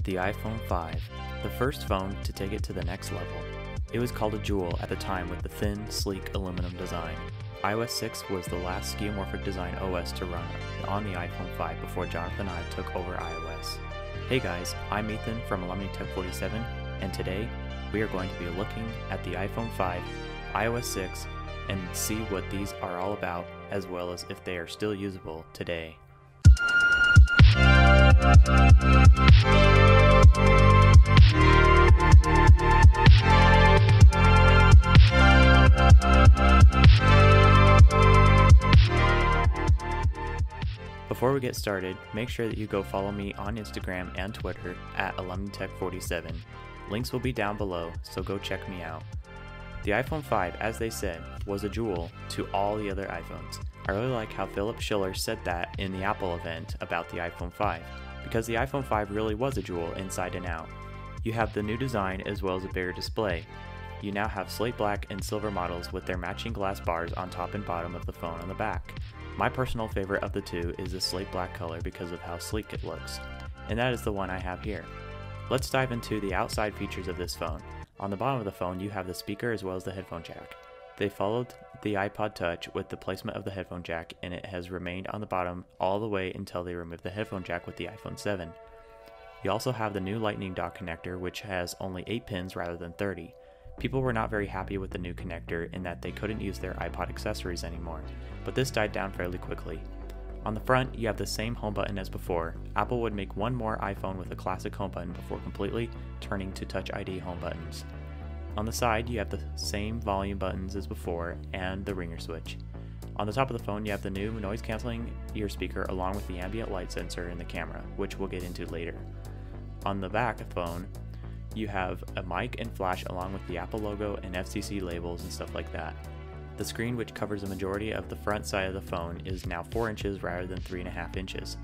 The iPhone 5, the first phone to take it to the next level. It was called a jewel at the time with the thin, sleek aluminum design. iOS 6 was the last skeuomorphic design OS to run on the iPhone 5 before Jonathan and I took over iOS. Hey guys, I'm Ethan from Alumni Tech 47, and today we are going to be looking at the iPhone 5, iOS 6, and see what these are all about, as well as if they are still usable today. Before we get started, make sure that you go follow me on Instagram and Twitter at AlumniTech47. Links will be down below, so go check me out. The iPhone 5, as they said, was a jewel to all the other iPhones. I really like how Philip Schiller said that in the Apple event about the iPhone 5, because the iPhone 5 really was a jewel inside and out. You have the new design as well as a bigger display. You now have slate black and silver models with their matching glass bars on top and bottom of the phone on the back. My personal favorite of the two is the slate black color because of how sleek it looks, and that is the one I have here. Let's dive into the outside features of this phone. On the bottom of the phone you have the speaker as well as the headphone jack. They followed the iPod Touch with the placement of the headphone jack, and it has remained on the bottom all the way until they removed the headphone jack with the iPhone 7. You also have the new Lightning dock connector, which has only 8 pins rather than 30. People were not very happy with the new connector in that they couldn't use their iPod accessories anymore, but this died down fairly quickly. On the front, you have the same home button as before. Apple would make one more iPhone with a classic home button before completely turning to Touch ID home buttons. On the side, you have the same volume buttons as before and the ringer switch. On the top of the phone, you have the new noise-canceling ear speaker along with the ambient light sensor in the camera, which we'll get into later. On the back of the phone, you have a mic and flash along with the Apple logo and FCC labels and stuff like that. The screen, which covers the majority of the front side of the phone, is now 4 inches rather than 3.5 inches.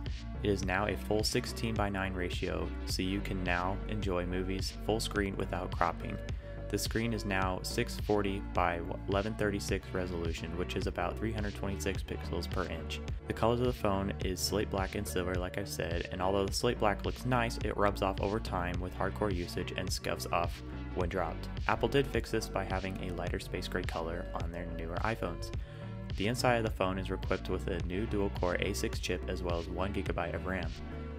It is now a full 16:9 ratio, so you can now enjoy movies full screen without cropping. The screen is now 640 by 1136 resolution, which is about 326 pixels per inch. The colors of the phone is slate black and silver, like I said, and although the slate black looks nice, it rubs off over time with hardcore usage and scuffs off when dropped. Apple did fix this by having a lighter space gray color on their newer iPhones. The inside of the phone is equipped with a new dual-core A6 chip as well as 1 GB of RAM.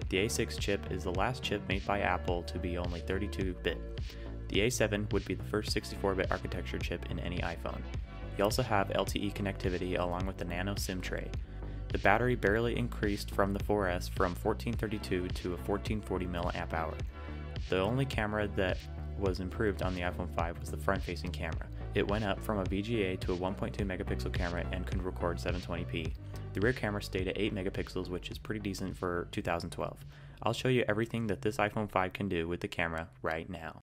The A6 chip is the last chip made by Apple to be only 32-bit. The A7 would be the first 64-bit architecture chip in any iPhone. You also have Lte Connectivity along with the Nano SIM tray. The battery barely increased from the 4S from 1432 to a 1440 mAh. The only camera that was improved on the iPhone 5 was the front-facing camera. It went up from a VGA to a 1.2 megapixel camera and could record 720p. The rear camera stayed at 8 megapixels, which is pretty decent for 2012. I'll show you everything that this iPhone 5 can do with the camera right now.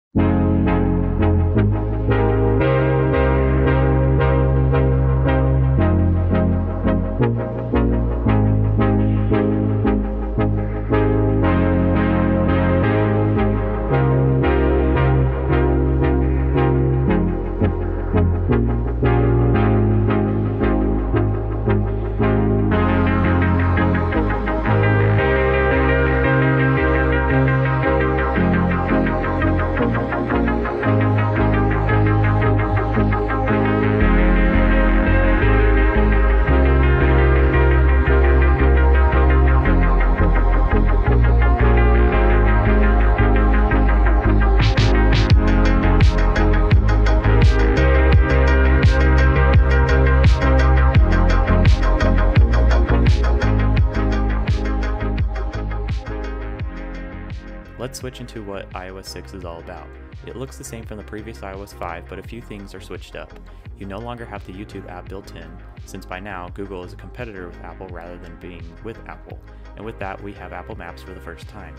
Let's switch into what iOS 6 is all about. It looks the same from the previous iOS 5, but a few things are switched up. You no longer have the YouTube app built in, since by now Google is a competitor with Apple rather than being with Apple. And with that, we have Apple Maps for the first time.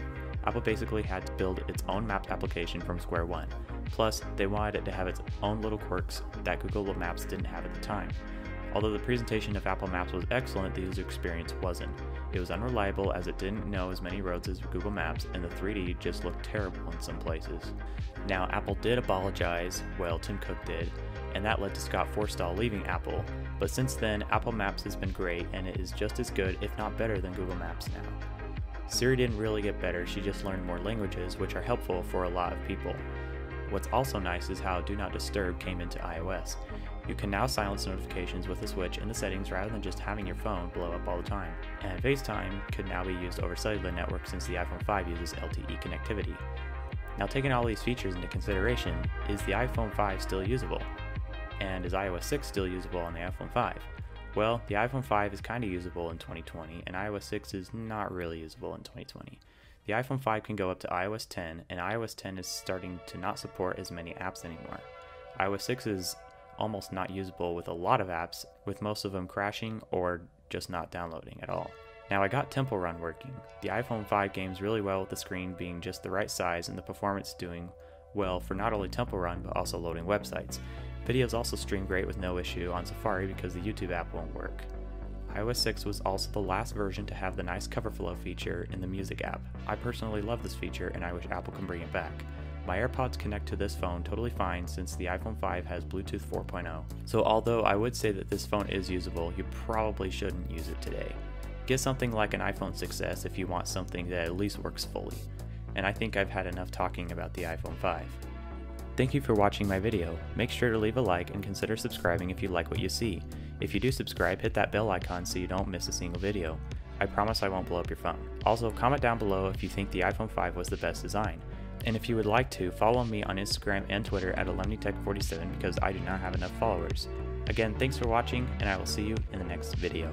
Apple basically had to build its own Maps application from square one. Plus, they wanted it to have its own little quirks that Google Maps didn't have at the time. Although the presentation of Apple Maps was excellent, the user experience wasn't. It was unreliable as it didn't know as many roads as Google Maps, and the 3D just looked terrible in some places. Now, Apple did apologize, well, Tim Cook did, and that led to Scott Forstall leaving Apple, but since then, Apple Maps has been great, and it is just as good, if not better, than Google Maps now. Siri didn't really get better, she just learned more languages, which are helpful for a lot of people. What's also nice is how Do Not Disturb came into iOS. You can now silence notifications with a switch in the settings rather than just having your phone blow up all the time. And FaceTime could now be used over cellular network since the iPhone 5 uses Lte Connectivity. Now, taking all these features into consideration, is the iPhone 5 still usable? And is iOS 6 still usable on the iPhone 5? Well, the iPhone 5 is kinda usable in 2020, and iOS 6 is not really usable in 2020. The iPhone 5 can go up to iOS 10, and iOS 10 is starting to not support as many apps anymore. iOS 6 is almost not usable with a lot of apps, with most of them crashing or just not downloading at all. Now, I got Temple Run working. The iPhone 5 games really well with the screen being just the right size and the performance doing well for not only Temple Run but also loading websites. Videos also stream great with no issue on Safari because the YouTube app won't work. iOS 6 was also the last version to have the nice cover flow feature in the music app. I personally love this feature and I wish Apple can bring it back. My AirPods connect to this phone totally fine since the iPhone 5 has Bluetooth 4.0. So although I would say that this phone is usable, you probably shouldn't use it today. Get something like an iPhone 6s if you want something that at least works fully. And I think I've had enough talking about the iPhone 5. Thank you for watching my video. Make sure to leave a like and consider subscribing if you like what you see. If you do subscribe, hit that bell icon so you don't miss a single video. I promise I won't blow up your phone. Also, comment down below if you think the iPhone 5 was the best design. And if you would like to, follow me on Instagram and Twitter at alumnitech47 because I do not have enough followers. Again, thanks for watching, and I will see you in the next video.